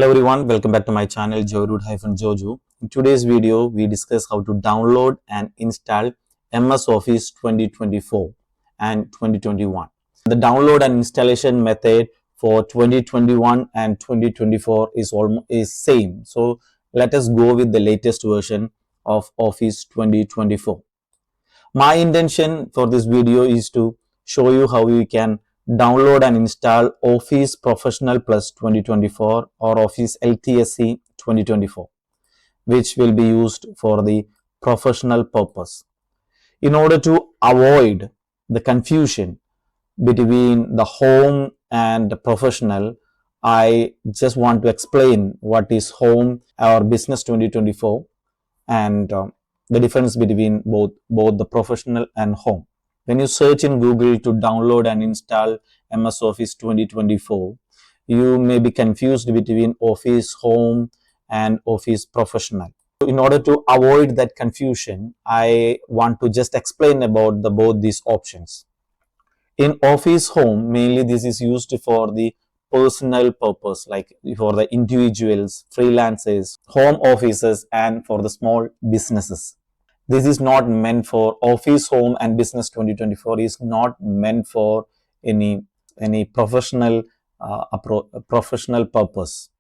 Hello everyone, welcome back to my channel Joyroute-jojo. In today's video, we discuss how to download and install MS Office 2024 and 2021. The download and installation method for 2021 and 2024 is same. So let us go with the latest version of Office 2024. My intention for this video is to show you how you can download and install Office Professional Plus 2024 or Office LTSC 2024, which will be used for the professional purpose. In order to avoid the confusion between the home and the professional, I just want to explain what is home or business 2024 and the difference between both the professional and home. When you search in Google to download and install MS Office 2024, you may be confused between Office Home and Office Professional. In order to avoid that confusion, I want to just explain about both these options. In Office Home, mainly this is used for the personal purpose, like for the individuals, freelancers, home offices, and for the small businesses. This is not meant for Office Home, and Business 2024 is not meant for any professional professional purpose.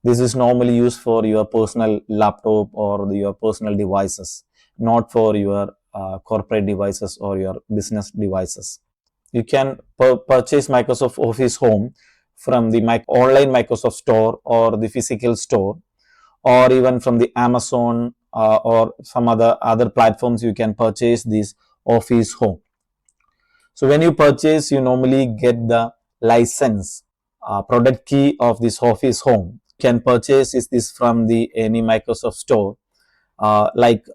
This is normally used for your personal laptop or your personal devices, not for your corporate devices or your business devices. You can purchase Microsoft Office Home from the online Microsoft Store or the physical store, or even from the Amazon or some other platforms. You can purchase this Office Home. So when you purchase, you normally get the license product key of this Office Home. You can purchase this from the any Microsoft store like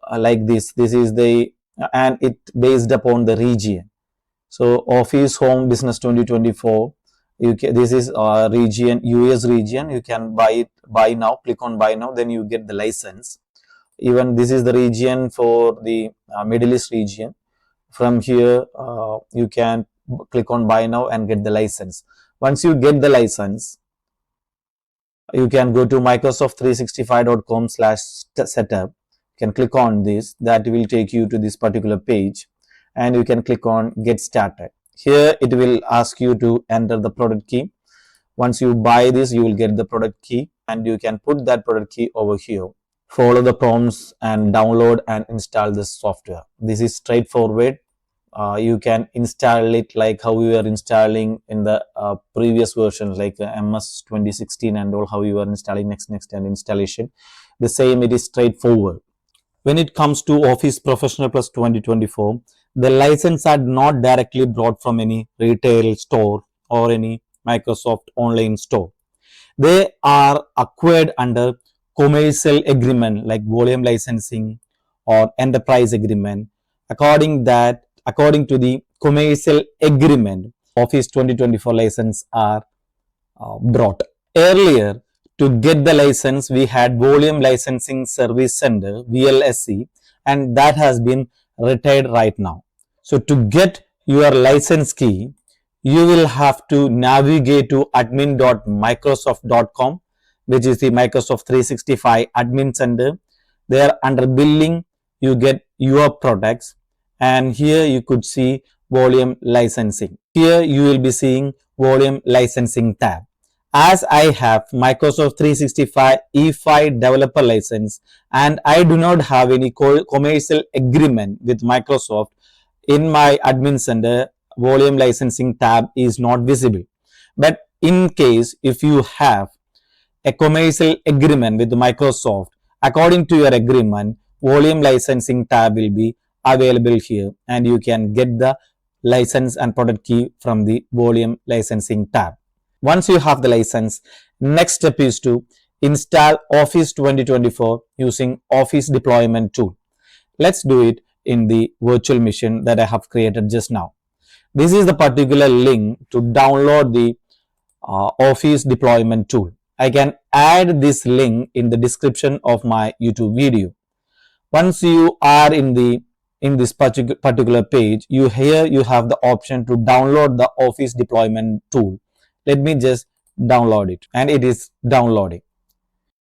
this. This is the and it based upon the region. So Office Home Business 2024, this is region, US region. You can buy now, click on buy now, then you get the license. Even this is the region for the Middle East region. From here, you can click on buy now and get the license. Once you get the license, you can go to microsoft365.com/setup. You can click on this. That will take you to this particular page, and you can click on get started. Here it will ask you to enter the product key. Once you buy this, you will get the product key, and you can put that product key over here. Follow the prompts and download and install this software. This is straightforward. You can install it like how you are installing in the previous versions, like MS 2016 and all, how you are installing next and installation. The same, it is straightforward. When it comes to Office Professional Plus 2024, the license are not directly brought from any retail store or any Microsoft online store. They are acquired under commercial agreement like volume licensing or enterprise agreement. According to the commercial agreement, Office 2024 license are brought. Earlier, to get the license, we had Volume Licensing Service Center, VLSC, and that has been retired right now. So to get your license key, you will have to navigate to admin.microsoft.com, which is the Microsoft 365 admin center. There under billing, you get your products, and here you could see volume licensing. Here you will be seeing volume licensing tab. As I have Microsoft 365 E5 developer license and I do not have any commercial agreement with Microsoft, in my admin center, volume licensing tab is not visible. But in case if you have a commercial agreement with Microsoft, according to your agreement, volume licensing tab will be available here, and you can get the license and product key from the volume licensing tab. Once you have the license, next step is to install Office 2024 using Office deployment tool. Let's do it in the virtual machine that I have created just now. This is the particular link to download the Office deployment tool. I can add this link in the description of my YouTube video. Once you are in this particular page, you have the option to download the Office deployment tool. Let me just download it, and it is downloading.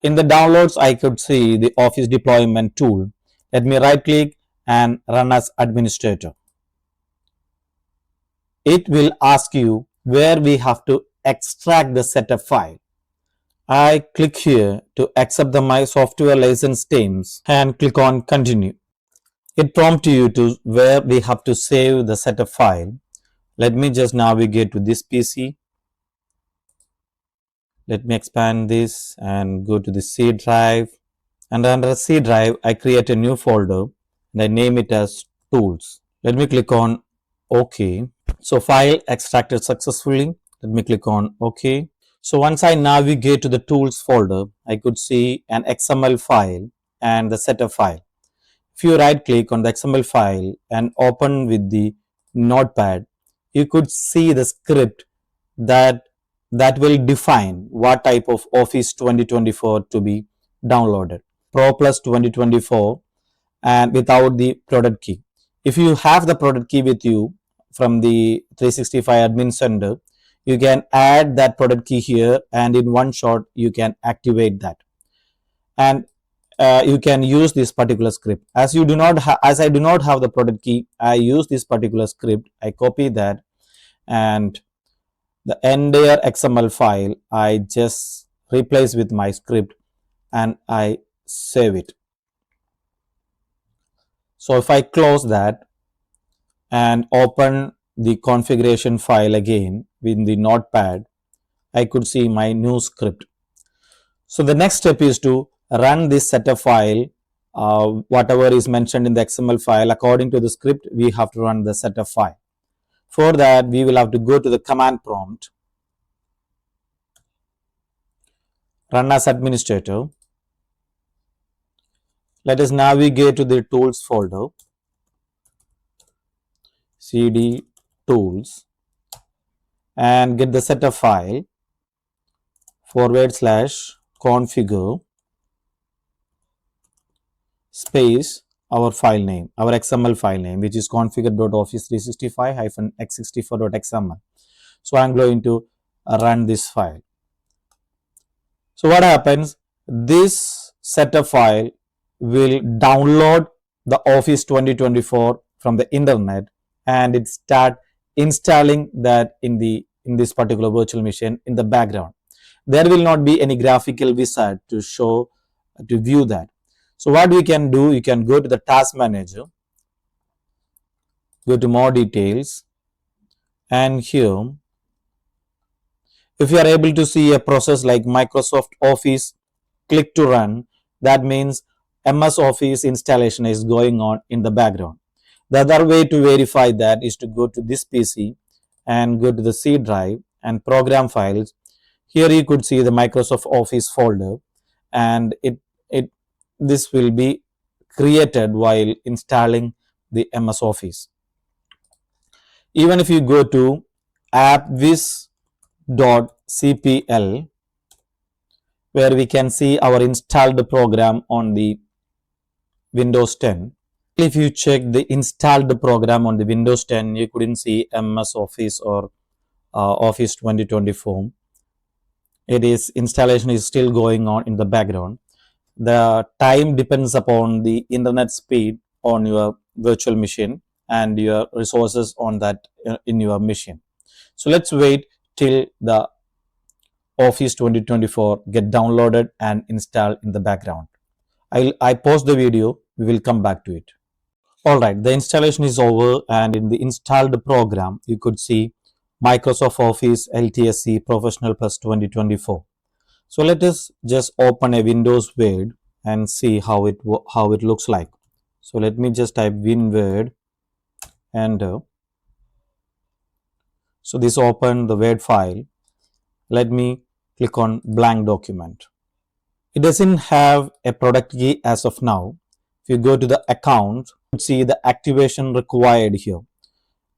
In the downloads, I could see the Office deployment tool. Let me right click and run as administrator. It will ask you where we have to extract the setup file. I click here to accept the my software license terms and click on continue. It prompts you to where we have to save the setup file. Let me just navigate to this PC. Let me expand this and go to the C drive. And under C drive, I create a new folder and I name it as tools. Let me click on OK. So file extracted successfully. Let me click on OK. So once I navigate to the tools folder, I could see an XML file and the setup file. If you right click on the XML file and open with the notepad, you could see the script that will define what type of Office 2024 to be downloaded. Pro Plus 2024 and without the product key. If you have the product key with you from the 365 admin center, you can add that product key here and in one shot you can activate that. And you can use this particular script. As I do not have the product key, I use this particular script. I copy that and the entire XML file I just replace with my script and I save it. So if I close that and open the configuration file again in the notepad, I could see my new script. So the next step is to run this setup file, whatever is mentioned in the XML file. According to the script, we have to run the setup file. For that, we will have to go to the command prompt, run as administrator. Let us navigate to the tools folder, cd tools, and get the setup file /configure space our file name, our XML file name, which is configure.office365-x64.xml. So I'm going to run this file. So what happens? This setup file will download the Office 2024 from the internet and it start installing that in this particular virtual machine in the background. There will not be any graphical wizard to view that. So what we can do, you can go to the task manager, go to more details, and here if you are able to see a process like Microsoft Office, click to run, that means MS Office installation is going on in the background. The other way to verify that is to go to this PC and go to the C drive and program files. Here you could see the Microsoft Office folder and this will be created while installing the MS Office. Even if you go to appwiz.cpl, where we can see our installed program on the Windows 10. If you check the installed program on the Windows 10, you couldn't see MS Office or Office 2024. Installation is still going on in the background. The time depends upon the internet speed on your virtual machine and your resources on that in your machine. So let's wait till the Office 2024 get downloaded and installed in the background. I pause the video. We will come back to it. Alright, the installation is over and in the installed program, you could see Microsoft Office LTSC Professional Plus 2024. So let us just open a Windows Word and see how it looks like. So let me just type WinWord, enter. So this open the Word file. Let me click on blank document. It doesn't have a product key as of now. If you go to the account, you see the activation required here.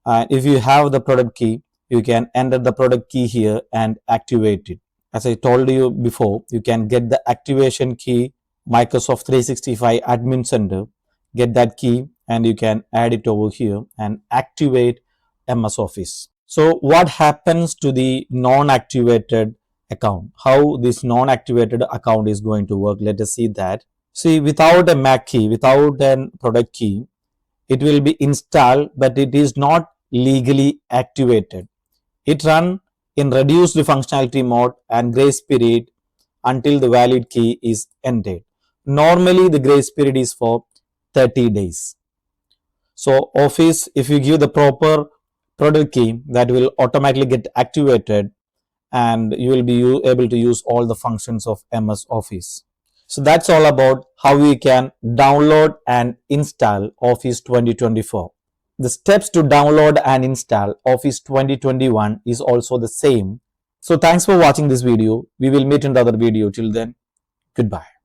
And if you have the product key, you can enter the product key here and activate it. As I told you before, you can get the activation key, Microsoft 365 Admin Center, get that key and you can add it over here and activate MS Office. So what happens to the non-activated account. How this non-activated account is going to work, let us see that. See, without a MAC key, without a product key, it will be installed, but it is not legally activated. It runs in reduced functionality mode and grace period until the valid key is entered. Normally, the grace period is for 30 days. So, Office, if you give the proper product key, that will automatically get activated and you will be able to use all the functions of MS Office. So that's all about how we can download and install Office 2024. The steps to download and install Office 2021 is also the same. So thanks for watching this video. We will meet in the other video. Till then, goodbye.